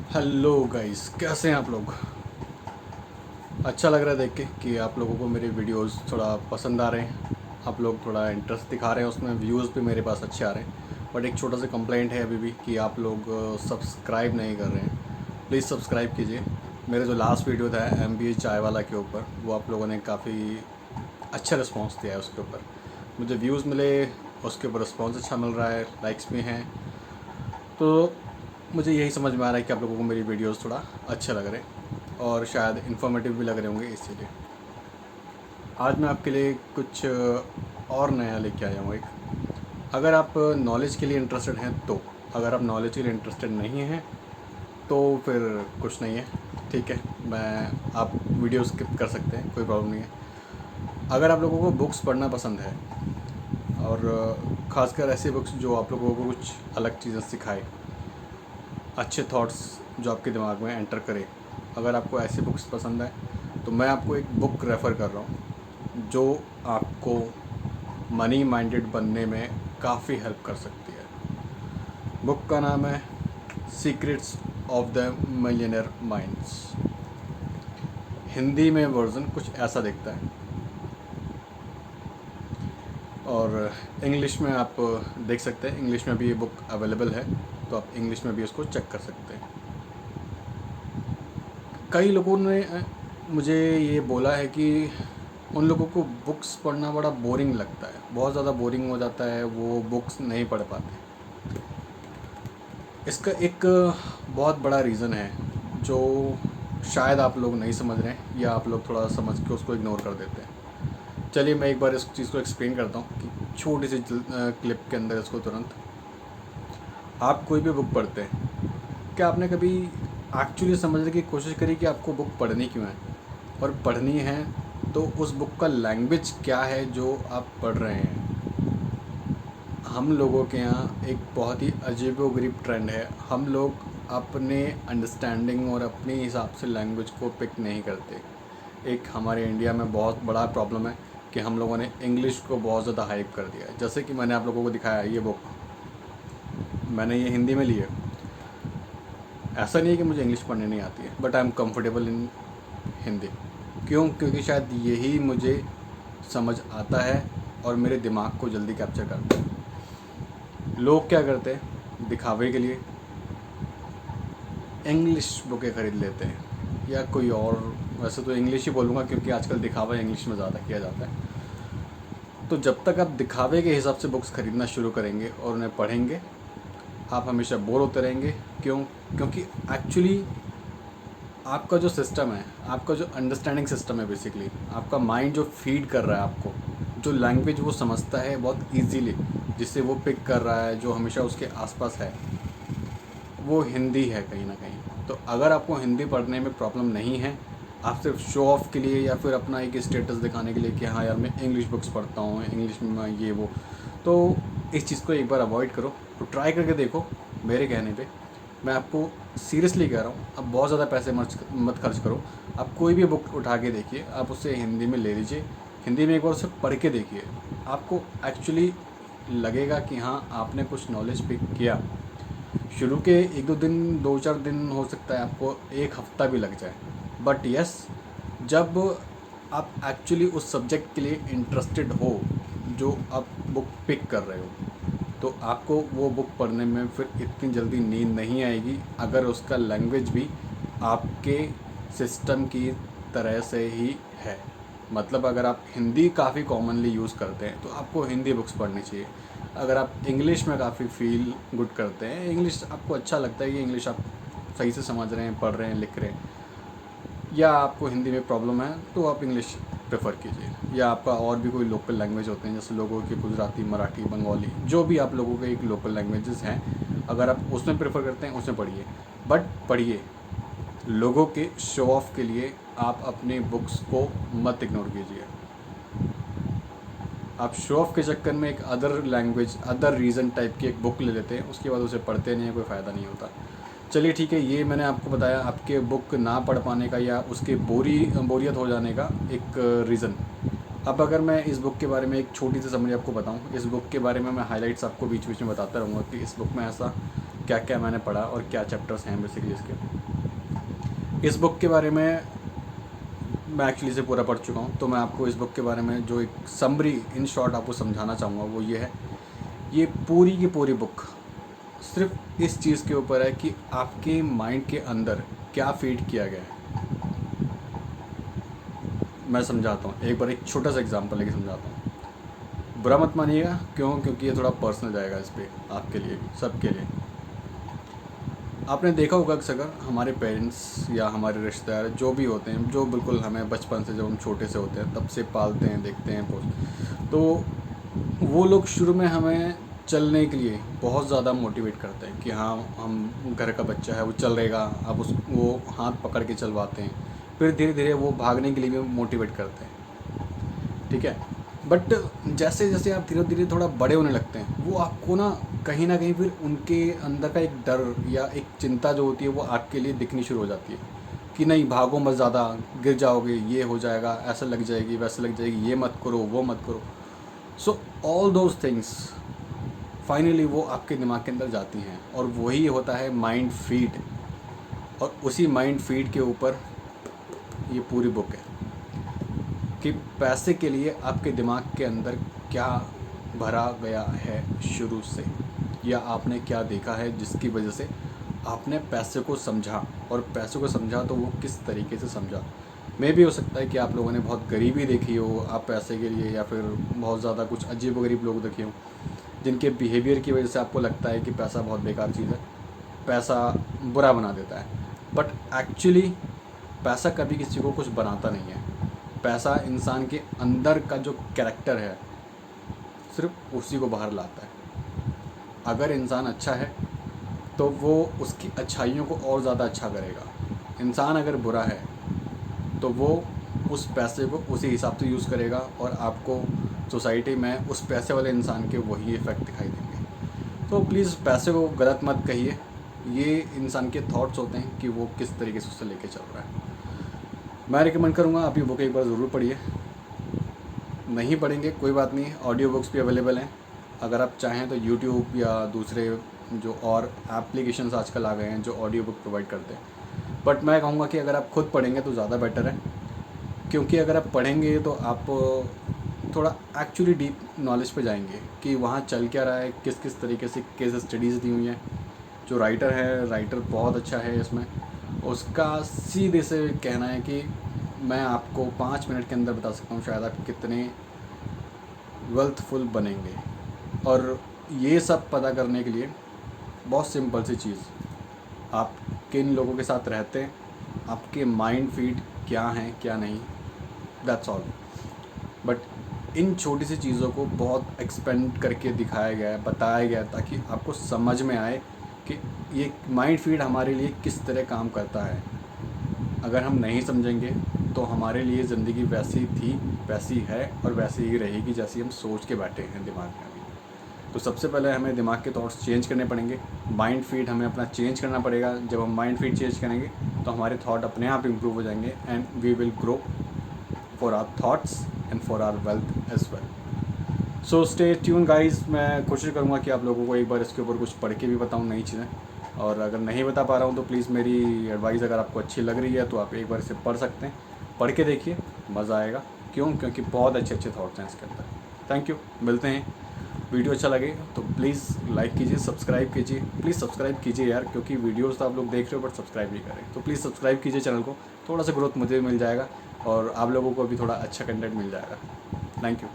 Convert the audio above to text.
Hello guys, कैसे हैं आप लोग। अच्छा लग रहा है देख के कि आप लोगों को मेरे वीडियोस थोड़ा पसंद आ रहे हैं। आप लोग थोड़ा इंटरेस्ट दिखा रहे हैं उसमें, व्यूज़ भी मेरे पास अच्छे आ रहे हैं। बट एक छोटा सा कंप्लेंट है अभी भी कि आप लोग सब्सक्राइब नहीं कर रहे हैं। प्लीज़ सब्सक्राइब कीजिए। मेरा जो लास्ट वीडियो था MBA चाय वाला के ऊपर, वो आप लोगों ने काफ़ी अच्छा रिस्पॉन्स दिया है उसके ऊपर। मुझे व्यूज़ मिले, उसके ऊपर रिस्पॉन्स अच्छा मिल रहा है, लाइक्स भी हैं। तो मुझे यही समझ में आ रहा है कि आप लोगों को मेरी वीडियोस थोड़ा अच्छे लग रहे हैं और शायद इन्फॉर्मेटिव भी लग रहे होंगे, इसीलिए आज मैं आपके लिए कुछ और नया लेके आया हूँ। एक, अगर आप नॉलेज के लिए इंटरेस्टेड हैं तो, अगर आप नॉलेज के लिए इंटरेस्टेड नहीं हैं तो फिर कुछ नहीं है, ठीक है। आप वीडियो स्किप कर सकते हैं, कोई प्रॉब्लम नहीं है। अगर आप लोगों को बुक्स पढ़ना पसंद है और ख़ासकर ऐसी बुक्स जो आप लोगों को कुछ अलग चीज़ें सिखाए, अच्छे थॉट्स जो आपके दिमाग में एंटर करे, अगर आपको ऐसी बुक्स पसंद है तो मैं आपको एक बुक रेफ़र कर रहा हूँ जो आपको मनी माइंडेड बनने में काफ़ी हेल्प कर सकती है। बुक का नाम है secrets of the millionaire minds. Hindi में वर्ज़न कुछ ऐसा दिखता है और इंग्लिश में आप देख सकते हैं, इंग्लिश में भी ये बुक अवेलेबल है, तो आप इंग्लिश में भी इसको चेक कर सकते हैं। कई लोगों ने मुझे ये बोला है कि उन लोगों को बुक्स पढ़ना बड़ा बोरिंग लगता है, बहुत ज़्यादा बोरिंग हो जाता है, वो बुक्स नहीं पढ़ पाते। इसका एक बहुत बड़ा रीज़न है जो शायद आप लोग नहीं समझ रहे हैं, या आप लोग थोड़ा समझ के उसको इग्नोर कर देते हैं। चलिए मैं एक बार इस चीज़ को एक्सप्लेन करता हूँ कि छोटी सी क्लिप के अंदर इसको तुरंत। आप कोई भी बुक पढ़ते हैं, क्या आपने कभी एक्चुअली समझने की कोशिश करी कि आपको बुक पढ़नी क्यों है, और पढ़नी है तो उस बुक का लैंग्वेज क्या है जो आप पढ़ रहे हैं। हम लोगों के यहाँ एक बहुत ही अजीबोगरीब ट्रेंड है, हम लोग अपने अंडरस्टैंडिंग और अपने हिसाब से लैंग्वेज को पिक नहीं करते। एक हमारे इंडिया में बहुत बड़ा प्रॉब्लम है कि हम लोगों ने इंग्लिश को बहुत ज़्यादा हाइप कर दिया है। जैसे कि मैंने आप लोगों को दिखाया ये बुक, मैंने ये हिंदी में ली है। ऐसा नहीं है कि मुझे इंग्लिश पढ़ने नहीं आती है, but I am comfortable in Hindi. क्यों? क्योंकि शायद यही मुझे समझ आता है और मेरे दिमाग को जल्दी कैप्चर करता है। लोग क्या करते हैं, दिखावे के लिए इंग्लिश बुकें ख़रीद लेते हैं, या कोई और, वैसे तो इंग्लिश ही बोलूँगा क्योंकि आजकल दिखावा इंग्लिश में ज़्यादा किया जाता है। तो जब तक आप दिखावे के हिसाब से बुक्स ख़रीदना शुरू करेंगे और उन्हें पढ़ेंगे, आप हमेशा बोर होते रहेंगे। क्यों? क्योंकि एक्चुअली आपका जो सिस्टम है, आपका जो अंडरस्टैंडिंग सिस्टम है, बेसिकली आपका माइंड जो फीड कर रहा है आपको, जो लैंग्वेज वो समझता है बहुत इजीली, जिससे वो पिक कर रहा है, जो हमेशा उसके आसपास है, वो हिंदी है कहीं ना कहीं। तो अगर आपको हिंदी पढ़ने में प्रॉब्लम नहीं है, आप सिर्फ शो ऑफ के लिए या फिर अपना एक स्टेटस दिखाने के लिए कि हाँ यार मैं इंग्लिश बुक्स पढ़ता हूँ, इंग्लिश में मैं ये वो, तो इस चीज़ को एक बार अवॉइड करो, तो ट्राई करके देखो मेरे कहने पे। मैं आपको सीरियसली कह रहा हूँ, आप बहुत ज़्यादा पैसे मत खर्च करो। आप कोई भी बुक उठा के देखिए, आप उससे हिंदी में ले लीजिए, हिंदी में एक बार उसे पढ़ के देखिए, आपको एक्चुअली लगेगा कि हाँ आपने कुछ नॉलेज पिक किया। शुरू के 1-2 दिन, 2-4 दिन, हो सकता है आपको 1 हफ्ता भी लग जाए, बट यस, जब आप एक्चुअली उस सब्जेक्ट के लिए इंटरेस्टेड हो जो आप बुक पिक कर रहे हो, तो आपको वो बुक पढ़ने में फिर इतनी जल्दी नींद नहीं आएगी, अगर उसका लैंग्वेज भी आपके सिस्टम की तरह से ही है। मतलब अगर आप हिंदी काफ़ी कॉमनली यूज़ करते हैं तो आपको हिंदी बुक्स पढ़नी चाहिए। अगर आप इंग्लिश में काफ़ी फील गुड करते हैं, इंग्लिश आपको अच्छा लगता है कि इंग्लिश आप सही से समझ रहे हैं, पढ़ रहे हैं, लिख रहे हैं, या आपको हिंदी में प्रॉब्लम है तो आप इंग्लिश प्रेफर कीजिए। या आपका और भी कोई लोकल लैंग्वेज होते हैं, जैसे लोगों के गुजराती, मराठी, बंगाली, जो भी आप लोगों के एक लोकल लैंग्वेजेस हैं, अगर आप उसमें प्रेफर करते हैं उसमें पढ़िए, बट पढ़िए। लोगों के शो ऑफ के लिए आप अपनी बुक्स को मत इग्नोर कीजिए। आप शो ऑफ के चक्कर में एक other language, other reason type की एक बुक ले लेते हैं, उसके बाद उसे पढ़ते नहीं है, कोई फ़ायदा नहीं होता। चलिए ठीक है, ये मैंने आपको बताया आपके बुक ना पढ़ पाने का या उसके बोरियत हो जाने का एक रीज़न। अब अगर मैं इस बुक के बारे में एक छोटी सी समरी आपको बताऊं, इस बुक के बारे में मैं हाइलाइट्स आपको बीच बीच में बताता रहूँगा कि इस बुक में ऐसा क्या क्या मैंने पढ़ा और क्या चैप्टर्स हैं बेसिकली इसके। इस बुक के बारे में मैं एक्चुअली इसे पूरा पढ़ चुका हूँ, तो मैं आपको इस बुक के बारे में जो एक समरी इन शॉर्ट आपको समझाना चाहूँगा वो ये है, ये पूरी की पूरी बुक सिर्फ इस चीज़ के ऊपर है कि आपके माइंड के अंदर क्या फीड किया गया है। मैं समझाता हूँ, एक बार एक छोटा सा एग्जांपल लेके समझाता हूँ, बुरा मत मानिएगा। क्योंकि ये थोड़ा पर्सनल जाएगा इस पर, आपके लिए भी, सबके लिए। आपने देखा होगा अक्सर हमारे पेरेंट्स या हमारे रिश्तेदार जो भी होते हैं, जो बिल्कुल हमें बचपन से, जब हम छोटे से होते हैं तब से पालते हैं, देखते हैं, तो वो लोग शुरू में हमें चलने के लिए बहुत ज़्यादा मोटिवेट करते हैं कि हाँ, हम घर का बच्चा है, वो चलेगा, अब वो हाथ पकड़ के चलवाते हैं। फिर धीरे धीरे वो भागने के लिए भी मोटिवेट करते हैं, ठीक है। बट जैसे जैसे आप धीरे धीरे थोड़ा बड़े होने लगते हैं, वो आपको ना कहीं फिर उनके अंदर का एक डर या एक चिंता जो होती है वो आपके लिए दिखनी शुरू हो जाती है कि नहीं, भागो मत ज़्यादा, गिर जाओगे, ये हो जाएगा, ऐसा लग जाएगी, वैसे लग जाएगी, ये मत करो, वो मत करो। So all those things finally वो आपके दिमाग के अंदर जाती हैं, और वही होता है माइंड फीड। और उसी माइंड फीड के ऊपर ये पूरी बुक है कि पैसे के लिए आपके दिमाग के अंदर क्या भरा गया है शुरू से, या आपने क्या देखा है जिसकी वजह से आपने पैसे को समझा, और पैसे को समझा तो वो किस तरीके से समझा। मे भी हो सकता है कि आप लोगों ने बहुत गरीबी देखी हो आप पैसे के लिए, या फिर बहुत ज़्यादा कुछ अजीब गरीब लोग देखे हो जिनके बिहेवियर की वजह से आपको लगता है कि पैसा बहुत बेकार चीज़ है, पैसा बुरा बना देता है। बट एक्चुअली पैसा कभी किसी को कुछ बनाता नहीं है। पैसा इंसान के अंदर का जो कैरेक्टर है सिर्फ उसी को बाहर लाता है। अगर इंसान अच्छा है तो वो उसकी अच्छाइयों को और ज़्यादा अच्छा करेगा। इंसान अगर बुरा है तो वो उस पैसे को उसी हिसाब से यूज़ करेगा, और आपको सोसाइटी में उस पैसे वाले इंसान के वही इफ़ेक्ट दिखाई देंगे। तो प्लीज़ पैसे को गलत मत कहिए, ये इंसान के थॉट्स होते हैं कि वो किस तरीके से उससे लेके चल रहा है। मैं रिकमेंड करूँगा आप ये बुक एक बार ज़रूर पढ़िए। नहीं पढ़ेंगे कोई बात नहीं, ऑडियो बुक्स भी अवेलेबल हैं। अगर आप चाहें तो यूट्यूब या दूसरे जो और एप्लीकेशंस आजकल आ गए हैं जो ऑडियो बुक प्रोवाइड करते हैं। बट मैं कहूँगा कि अगर आप खुद पढ़ेंगे तो ज़्यादा बेटर है, क्योंकि अगर आप पढ़ेंगे तो आप थोड़ा एक्चुअली डीप नॉलेज पे जाएंगे कि वहाँ चल क्या रहा है, किस किस तरीके से केस स्टडीज़ दी हुई हैं। जो राइटर बहुत अच्छा है इसमें, उसका सीधे से कहना है कि मैं आपको 5 मिनट के अंदर बता सकता हूँ शायद आप कितने वेल्थफुल बनेंगे। और ये सब पता करने के लिए बहुत सिंपल सी चीज़, आप किन लोगों के साथ रहते हैं, आपके माइंड फीड क्या हैं क्या नहीं, दैट्स ऑल। बट इन छोटी सी चीज़ों को बहुत एक्सपेंड करके दिखाया गया है, बताया गया है, ताकि आपको समझ में आए कि ये माइंड फीड हमारे लिए किस तरह काम करता है। अगर हम नहीं समझेंगे तो हमारे लिए ज़िंदगी वैसी थी, वैसी है और वैसी ही रहेगी जैसी हम सोच के बैठे हैं दिमाग में अभी। तो सबसे पहले हमें दिमाग के थॉट्स चेंज करने पड़ेंगे, माइंड फीड हमें अपना चेंज करना पड़ेगा। जब हम माइंड फीड चेंज करेंगे तो हमारे थॉट अपने आप इम्प्रूव हो जाएंगे, and we will grow for our thoughts and for our wealth as well. So stay tune guys. मैं कोशिश करूँगा कि आप लोगों को एक बार इसके ऊपर कुछ पढ़ के भी बताऊँ नई चीज़ें, और अगर नहीं बता पा रहा हूँ तो प्लीज़ मेरी एडवाइस अगर आपको अच्छी लग रही है तो आप एक बार इसे पढ़ सकते हैं। पढ़ के देखिए, मज़ा आएगा। क्योंकि बहुत अच्छे थॉट्स हैं इसके अंदर। थैंक यू, मिलते हैं। वीडियो अच्छा लगे तो प्लीज़ लाइक कीजिए, सब्सक्राइब कीजिए, प्लीज़ सब्सक्राइब कीजिए यार, क्योंकि वीडियोस तो आप लोग देख रहे हो बट सब्सक्राइब नहीं कर रहे। तो प्लीज़ सब्सक्राइब कीजिए चैनल को, थोड़ा सा ग्रोथ मुझे मिल जाएगा और आप लोगों को भी थोड़ा अच्छा कंटेंट मिल जाएगा। Thank you.